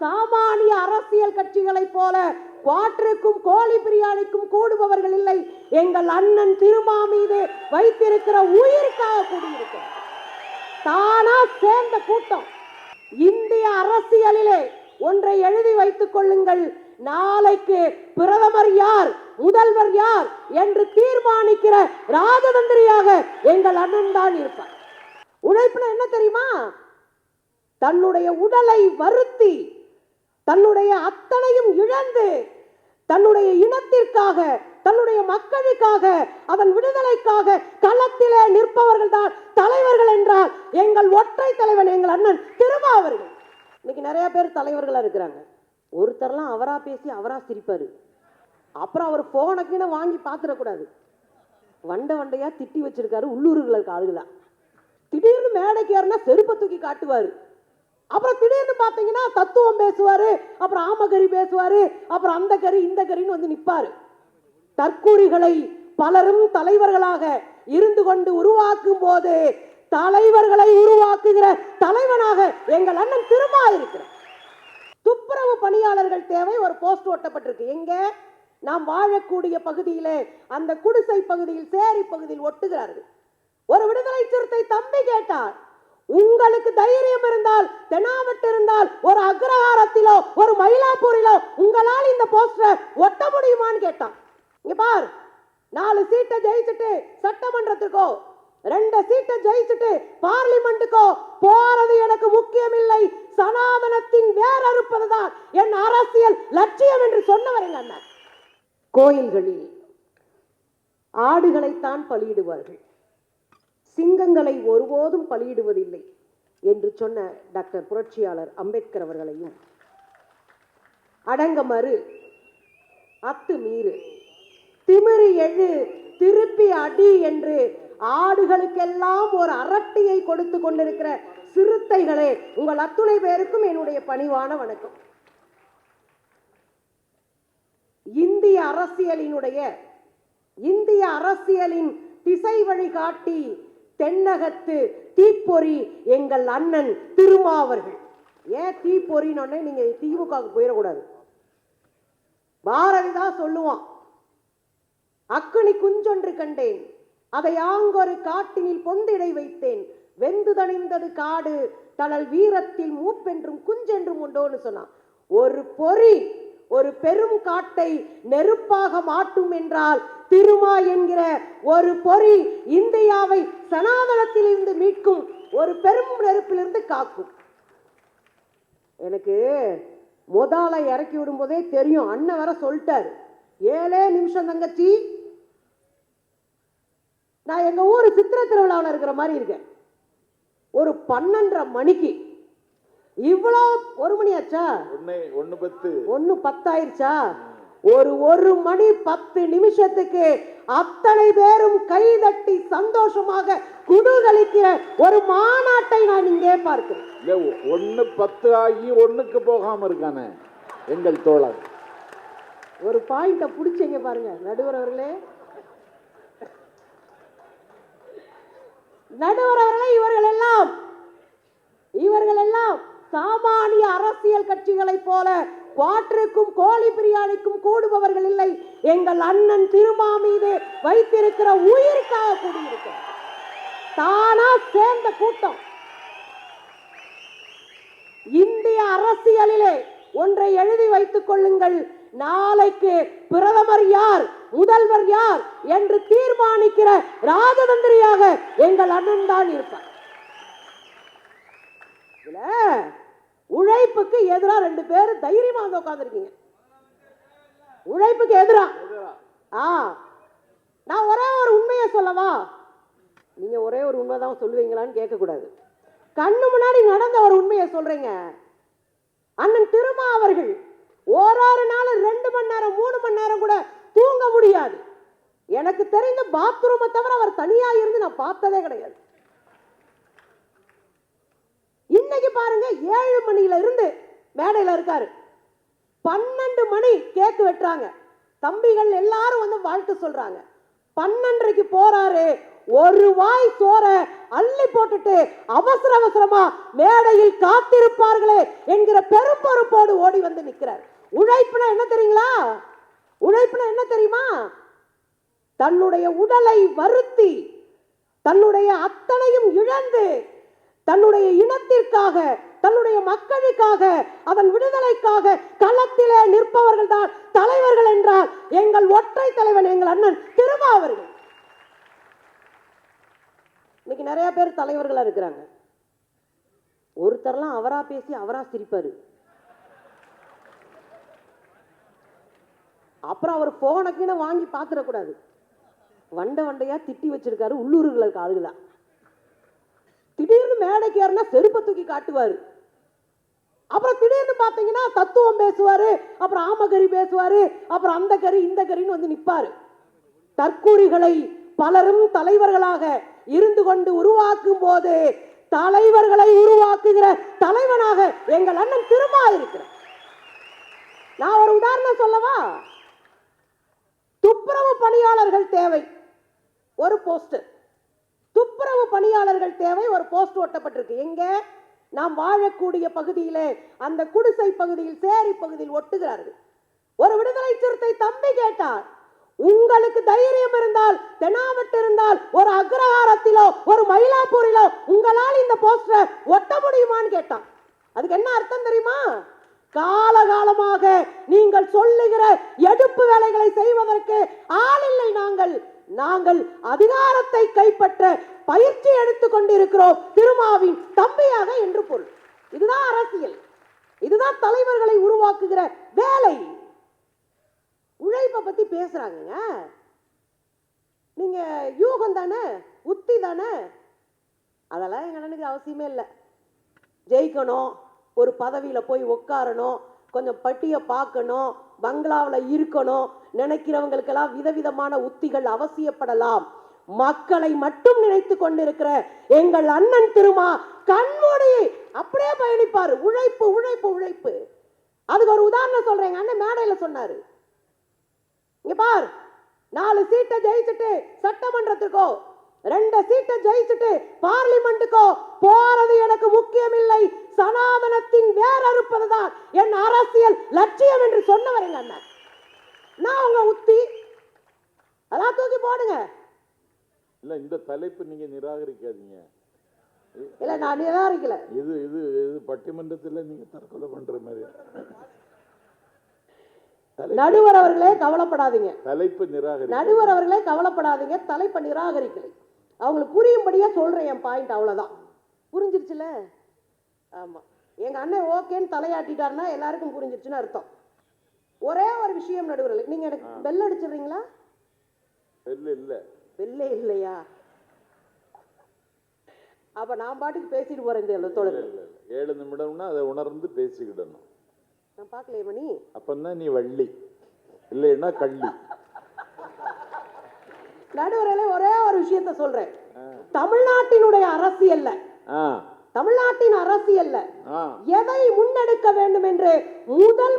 சாமானிய அரசியல் கட்சிகளை போல குவாட்டருக்கும் கோழி பிரியாணிக்கும் கூடுபவர்கள் இல்லை. எங்கள் அண்ணன் திருமா மீது வைத்திருக்கிற உயிருக்காக கூடியிருக்கிறார். தானா சேர்ந்த கூட்டம். இந்திய அரசியலிலே ஒன்றை எழுதி வைத்துக் கொள்ளுங்கள், நாளைக்கு பிரதமர் யார், முதல்வர் யார் என்று தீர்மானிக்கிற ராஜதந்திரியாக எங்கள் அண்ணன் தான் இருப்பார். உழைப்புல என்ன தெரியுமா? தன்னுடைய உடலை வருத்தி, தன்னுடைய அத்தனையும் இழந்து, தன்னுடைய இனத்திற்காக, தன்னுடைய மக்களுக்காக, அதன் விடுதலைக்காக களத்திலே நிற்பவர்கள் தான் தலைவர்கள் என்றால் எங்கள் ஒற்றை தலைவன் எங்கள் அண்ணன் திருமா அவர்கள். இன்னைக்கு நிறைய பேர் தலைவர்களா இருக்கிறாங்க. ஒருத்தர்லாம் அவரா பேசி அவரா சிரிப்பாரு. அப்புறம் அவர் போனக்குன்னு வாங்கி பாத்துடக்கூடாது. வண்டையா திட்டி வச்சிருக்காரு உள்ளூர்களுக்கு ஆளுகளா. திடீர்னு மேடைக்கு ஏறினா செருப்பை தூக்கி காட்டுவாரு. அப்புறம் திடீர்னு பாத்தீங்கன்னா தத்துவம் பேசுவாரு, அப்புறம் ஆமகரி பேசுவாரு, அப்புறம் அந்த கறி இந்த கறின்னு வந்து நிப்பாரு. தற்கூரிகளை பலரும் தலைவர்களாக இருந்து கொண்டு உருவாக்கும் போது தலைவர்களை உருவாக்குகிற தலைவனாக எங்கள் அண்ணன் திருமா இருக்கிறார். துப்புரவு பணியாளர்கள் தேவை. ஒரு போஸ்ட் ஒட்டப்பட்டிருக்கு. எங்க? நாம் வாழக்கூடிய பகுதியிலே, அந்த குடிசை பகுதியில், சேரி பகுதியில் ஒட்டுகிறார்கள். ஒரு விடுதலை சிறுத்தை தம்பி கேட்டார், உங்களுக்கு தைரியம் இருந்தால், தெனாவட்டு இருந்தால், ஒரு அக்ரஹாரத்திலோ ஒரு மயிலாப்பூரிலோ உங்களால் இந்த போஸ்டர் ஒட்ட முடியுமான்னு கேட்டான். இங்க பார், 4 சீட்டை ஜெயிச்சுட்டு சட்டமன்றத்துக்கோ, 2 சீட்டை ஜெயிச்சுட்டு பார்லிமெண்ட்டுக்கோ போறது எனக்கு முக்கியம் இல்லை, சனாதனத்தின் வேர் அறுப்பதுதான் என் அரசியல் லட்சியம் என்று சொன்னவர் எங்க அண்ணன். கோயில்களில் ஆடுகளைத்தான் பலியிடுவார்கள், சிங்கங்களை ஒருபோதும் பலியிடுவதில்லை என்று சொன்ன டாக்டர் புரட்சியாளர் அம்பேத்கர் அவர்களையும், அடங்க மறு, அத்து மீறு, திமிரி எழு, திருப்பி அடி என்று ஆடுகளுக்கெல்லாம் ஒரு அரட்டியை கொடுத்து கொண்டிருக்கிற சிறுத்தைகளே, உங்கள் அத்துணை பேருக்கும் என்னுடைய பணிவான வணக்கம். இந்திய அரசியலின் திசை வழிகாட்டி, தென்னகத்து தீப்பொறி எங்கள் அண்ணன் திருமா அவர்கள். ஏன் தீப்பொறின்னு நீங்க திமுக போயிடக்கூடாது. பாரதிதான் சொல்லுவான், அக்குனி குஞ்சொன்று கண்டேன், அதை ஆங்கொரு காட்டினில் பொந்திடை வைத்தேன், வெந்து தணிந்தது காடு, தனல் வீரத்தில் மூப்பென்றும் குஞ்சென்றும் உண்டோன்னு சொன்னான். ஒரு பொறி ஒரு பெரும் காட்டை நெருப்பாக மாட்டும் என்றால், திருமா என்கிற ஒரு பொறி இந்தியாவை சனாதனத்தில் இருந்து மீட்கும், ஒரு பெரும் நெருப்பிலிருந்து காக்கும். எனக்கு முதல இறக்கி விடும் போதே தெரியும், அண்ணன் வர சொல்லிட்டாரு, 7 நிமிஷம் தங்கச்சி, நான் எங்க ஊரு சித்திர திருவிழாவில் இருக்கிற மாதிரி இருக்கேன். ஒரு 12:30 மணிக்கு இவ்வளோ 1 மணி ஆச்சா? 1:10 ஆயிடுச்சா? ஒரு மணி 10 நிமிஷத்துக்கு அத்தனை பேரும் கைதட்டி சந்தோஷமாக குதூகலிக்கிற ஒரு மாநாட்டை நான் இங்கே பார்க்கிறேன். 1:10 ஆகி 1க்கு போகாம இருக்கானே எங்கள் தோழர். ஒரு பாயிண்ட புடிச்சீங்க பாருங்க நடுவர் அவர்களே. நடுவர் அவர்களே, இவர்கள் எல்லாம் சாமானிய அரசியல் கட்சிகளை போல குவாட்டருக்கும் கோழி பிரியாணிக்கும் கூடுபவர்கள் இல்லை. எங்கள் அண்ணன் திருமா மீது வைத்திருக்கிற உயிருக்காக கூடியிருக்கிறார். தானா சேர்ந்த கூட்டம். இந்திய அரசியலிலே ஒன்றை எழுதி வைத்துக் கொள்ளுங்கள், நாளைக்கு பிரதமர் யார், முதல்வர் யார் என்று தீர்மானிக்கிற ராஜதந்திரியாக எங்கள் அண்ணன் தான் இருப்பார். உழைப்புக்கு எதிராக 2 பேர் தைரியமா வந்து உட்கார்ந்துருக்கீங்க. உழைப்புக்கு எதிரா நான் ஒரே ஒரு உண்மையை சொல்லவா? நீங்க ஒரே ஒரு உண்மைதான் சொல்லுவீங்களான்னு கேட்க கூடாது. கண்ணு முன்னாடி நடந்த ஒரு உண்மையை சொல்றீங்க. அண்ணன் திருமா அவர்கள் ஒரு நாள் 2 மணி நேரம் 3 மணி நேரம் கூட தூங்க முடியாது. எனக்கு தெரிந்த பாத்ரூமை தவிர அவர் தனியா இருந்து நான் பார்த்ததே கிடையாது. இன்னைக்கு பாருங்க, 7 மணில இருந்து மேடையில இருக்காரு. 12 மணி கேக்கு வெட்டுறாங்க, தம்பிகள் எல்லாரும் வந்து வாழ்த்து சொல்றாங்க. 12:30 போறாரு, ஒரு வாய் சோற அள்ளி போட்டுட்டு அவசரமா மேடையில் காத்திருப்பார்களே என்கிற பெரும்பொறுப்போடு வந்து நிற்கிறார். உழைப்புனா என்ன தெரியுங்களா? உழைப்புனா என்ன தெரியுமா? தன்னுடைய உடலை வருத்தி, தன்னுடைய அத்தனையும் இழந்து, தன்னுடைய இனத்திற்காக, தன்னுடைய மக்களுக்காக, அதன் விடுதலைக்காக களத்திலே நிற்பவர்கள் தான் தலைவர்கள் என்றால் எங்கள் ஒற்றை தலைவன் எங்கள் அண்ணன் திருமா அவர்கள். இன்னைக்கு நிறைய பேர் தலைவர்களா இருக்கிறாங்க. ஒருத்தர்லாம் அவரா பேசி அவரா சிரிப்பாரு. அப்புறம் அவர் போனக்குன்னு வாங்கி பாத்துடக்கூடாது. வண்டையா திட்டி வச்சிருக்காரு உள்ளூர்களுக்கு ஆளுகளா. திடீர்னு மேடைக்கு ஏறினா செருப்பை தூக்கி காட்டுவாரு. அப்புறம் திடீர்னு பாத்தீங்கன்னா தத்துவம் பேசுவாரு, அப்புறம் ஆமகரி பேசுவாரு, அப்புறம் அந்த கறி இந்த கறின்னு வந்து நிப்பாரு. தற்கூரிகளை பலரும் தலைவர்களாக இருந்து கொண்டு உருவாக்கும் போது தலைவர்களை உருவாக்குகிற தலைவனாக எங்கள் அண்ணன் திருமா இருக்கிறார். நான் ஒரு உதாரணம் சொல்லவா? துப்புரவு பணியாளர்கள் தேவை, ஒரு போஸ்டர். துப்புரவு பணியாளர்கள் தேவை, ஒரு போஸ்ட் ஒட்டப்பட்டிருக்கு. எங்க? நாம் வாழக்கூடிய பகுதியிலே, அந்த குடிசை பகுதியில், சேரி பகுதியில் ஒட்டுகிறார்கள். ஒரு விடுதலை சிறுத்தை தம்பி கேட்டார், உங்களுக்கு தைரியம் இருந்தால், தெனாவட்டு இருந்தால், ஒரு அக்ரஹாரத்திலோ ஒரு மயிலாப்பூரிலோ உங்களால் இந்த போஸ்டரை ஒட்ட முடியுமான்னு கேட்டான். அதுக்கு என்ன அர்த்தம் தெரியுமா? காலகாலமாக நீங்கள் சொல்லுகிற எடுப்பு வேலைகளை செய்வதற்கு ஆள் இல்லை. நாங்கள் அதிகாரத்தை கைப்பற்ற பயிற்சி எடுத்துக் கொண்டிருக்கிறோம் திருமாவின் தம்பியாக என்று பொருள். இதுதான் அரசியல், இதுதான் தலைவர்களை உருவாக்குகிற வேலை. உழைப்பை பத்தி பேசுறாங்க. நீங்க யூகம் தானே, உத்தி தானே, அதெல்லாம் எங்க அண்ணனுக்கு அவசியமே இல்லை. ஜெயிக்கணும், ஒரு பதவியில போய் உட்காரணும், கொஞ்சம் பட்டியை பார்க்கணும், பங்களாவில் இருக்கணும் நினைக்கிறவங்களுக்கெல்லாம் விதவிதமான உத்திகள் அவசியப்படலாம். மக்களை மட்டும் நினைத்து கொண்டிருக்கிற எங்கள் அண்ணன் திருமா கண்மூடி அப்படியே பயணிப்பாரு. உழைப்பு உழைப்பு உழைப்பு. அதுக்கு ஒரு உதாரணம் சொல்றேன். எங்க அண்ணன் மேடையில சொன்னாரு, இங்க பார், 4 சீட்டை ஜெயிச்சுட்டு சட்டமன்றத்துக்கோ, 2 சீட்டை ஜெயிச்சுட்டு பார்லிமெண்ட்டுக்கோ போறது எனக்கு முக்கியம் இல்லை, சனாதனத்தின் வேறறுப்பதுதான் என் அரசியல் லட்சியம் என்று சொன்னவர் எங்க அண்ணன். நான் உங்க உத்தி அதான் தூக்கி போடுங்க. இல்ல, இந்த தலைப்பு நீங்க நிராகரிக்காதீங்க. இல்ல, நான் நிராகரிக்கல. இது இது இது பட்டிமன்றத்தில் நீங்க தற்கொலை பண்ற மாதிரி. நடுவர் அவர்களே கவலைப்படாதீங்க, தலைப்பு நிராகரி. நடுவர் அவர்களே கவலைப்படாதீங்க, தலைப்பை நிராகரிக்கலை. அவங்களுக்கு புரியும்படியா சொல்றேன் என் பாயிண்ட், அவ்வளவுதான். புரிஞ்சிருச்சுல? ஆமா, எங்க அண்ணன் ஓகேன்னு தலையாட்டிட்டாருன்னா எல்லாருக்கும் புரிஞ்சிருச்சுன்னு அர்த்தம். ஒரே ஒரு விஷயம் நடுவர்களே, நீங்க எனக்கு பெல் அடிச்சிடுறீங்களா? பெல் இல்ல. பெல்லே இல்லையா? அப்ப நான் பாட்டுக்கு பேசிட்டு போறேன். இந்த தொடர் 7 நிமிடம்னா அதை உணர்ந்து பேசிக்கிடணும். நான் பார்க்கலையே மணி. அப்பந்தான் நீ வள்ளி, இல்லைன்னா கள்ளி. நடுவர்களே ஒரே ஒரு விஷயத்த சொல்றேன். தமிழ்நாட்டினுடைய அரசியல்ல, தமிழ்நாட்டின் அரசியல்ல எதை முன்னெடுக்க வேண்டும் என்று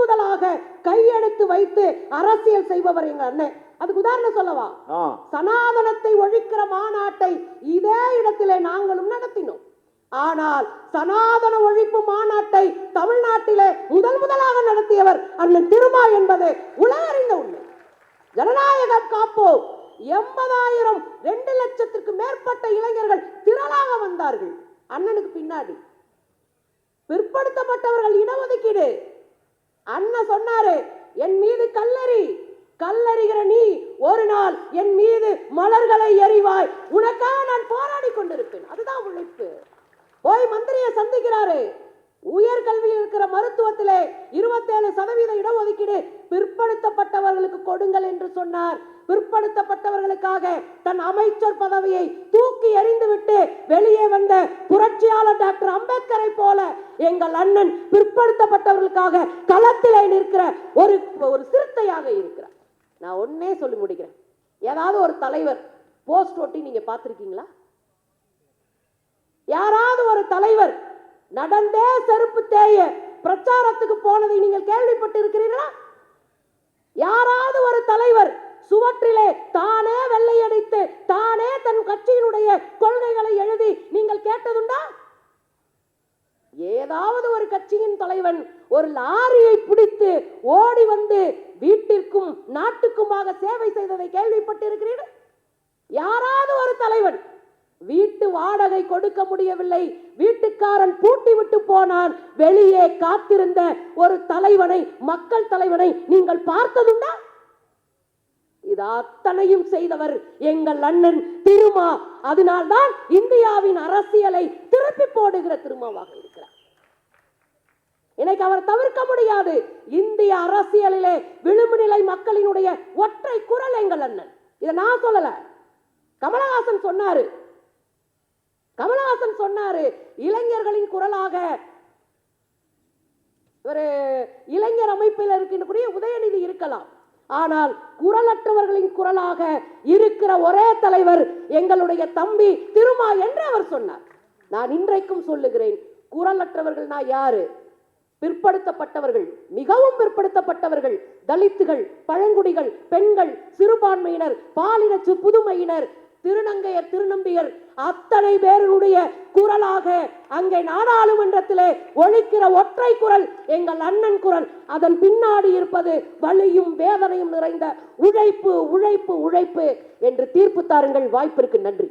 முதலாக கையெடுத்து வைத்து அரசியல் செய்பவர் எங்க அண்ணன். அதுக்கு உதாரணம் சொல்லவா? சனாதனத்தை ஒழிக்கிற மாநாட்டை இதே இடத்திலே நாங்களும் நடத்தினோம். ஆனால் சனாதன ஒழிப்பு மாநாட்டை தமிழ்நாட்டிலே முதலாக நடத்தியவர் அண்ணன் திருமா என்பது உலகறிந்த உண்மை. ஜனநாயகம் காப்போம் 80,000 2 லட்சத்திற்கு மேற்பட்ட இளைஞர்கள் திரளாக வந்தார்கள் அண்ணனுக்கு பின்னாடி. பிற்படுத்தப்பட்டவர்கள் இடஒதுக்கீடு. அண்ணன் சொன்னாரு, என் மீது கல்லறிகிற நீ ஒரு நாள் என் மீது மலர்களை எறிவாய், உனக்காக நான் போராடி கொண்டிருப்பேன். அதுதான் உழைப்பு. போய் மந்திரியை சந்திக்கிறாரு. உயர்கல்வியில் இருக்கிற மருத்துவத்திலே 27% இடஒதுக்கீடு பிற்படுத்தப்பட்டவர்களுக்கு கொடுங்கள் என்று சொன்னார். பிற்படுத்தப்பட்டவர்களுக்காக தன் அமைச்சர் பதவியை தூக்கி எறிந்துவிட்டு வெளியே வந்த புரட்சியாளர் டாக்டர் அம்பேத்கரை போல எங்கள் அண்ணன் பிற்படுத்தப்பட்டவர்களுக்காக களத்திலே நிற்கிற ஒரு சிறுத்தையாக இருக்கிறார். நான் ஒன்னே சொல்லி முடிக்கிறேன். ஏதாவது ஒரு தலைவர் போஸ்ட் ஒட்டி நீங்க பார்த்திருக்கீங்களா? யாராவது ஒரு தலைவர் நடந்தே செருப்பு தேய பிரச்சாரத்துக்கு போனதை நீங்கள் கேள்விப்பட்டு இருக்கிறீர்களா? யாராவது ஒரு தலைவர் சுவற்றிலே தானே வெள்ளையடித்து தானே தன் கட்சியினுடைய கொள்கைகளை எழுதி நீங்கள் கேட்டதுண்டா? ஏதாவது ஒரு கட்சியின் தலைவன் ஒரு லாரியை பிடித்து ஓடி வந்து வீட்டிற்கும் நாட்டுக்குமாக சேவை செய்ததை கேள்விப்பட்டிருக்கிறீர்கள்? யாராவது ஒரு தலைவன் வீட்டு வாடகை கொடுக்க முடியவில்லை, வீட்டுக்காரன் பூட்டி விட்டு போனான், வெளியே காத்திருந்த ஒரு தலைவனை, மக்கள் தலைவனை நீங்கள் பார்த்ததுண்டா? இது அத்தனையும் செய்தவர் எங்கள் அண்ணன் திருமா. அதனால்தான் இந்தியாவின் அரசியலை திருப்பி போடுகிற திருமாவாக இருக்கிறார். இன்னைக்கு அவர் தவிர்க்க முடியாது. இந்திய அரசியலிலே விளிம்பு நிலை மக்களினுடைய ஒற்றை குரல் எங்கள் அண்ணன். இதை நான் சொல்லல, கமலஹாசன் சொன்னாரு. கமலஹாசன் சொன்னாரு, இளைஞர்களின் குரலாக ஒரு இளைஞர் அமைப்பில் இருக்கின்ற உதயநிதி இருக்கலாம், ஆனால் குரலற்றவர்களின் குரலாக இருக்கிற ஒரே தலைவர் எங்களுடைய தம்பி திருமா என்று அவர் சொன்னார். நான் இன்றைக்கும் சொல்லுகிறேன், குரலற்றவர்கள் நான் யாரு? பிற்படுத்தப்பட்டவர்கள், மிகவும் பிற்படுத்தப்பட்டவர்கள், தலித்துகள், பழங்குடிகள், பெண்கள், சிறுபான்மையினர், பாலின புதுமையினர், திருநங்கையர், திருநம்பியர், அத்தனை பேருடைய குரலாக அங்கே நாடாளுமன்றத்திலே ஒலிக்கிற ஒற்றை குரல் எங்கள் அண்ணன் குரல். அதன் பின்னாடி இருப்பது வலியும் வேதனையும் நிறைந்த உழைப்பு, உழைப்பு, உழைப்பு என்று தீர்ப்பு தாருங்கள். வாய்ப்பிற்கு நன்றி.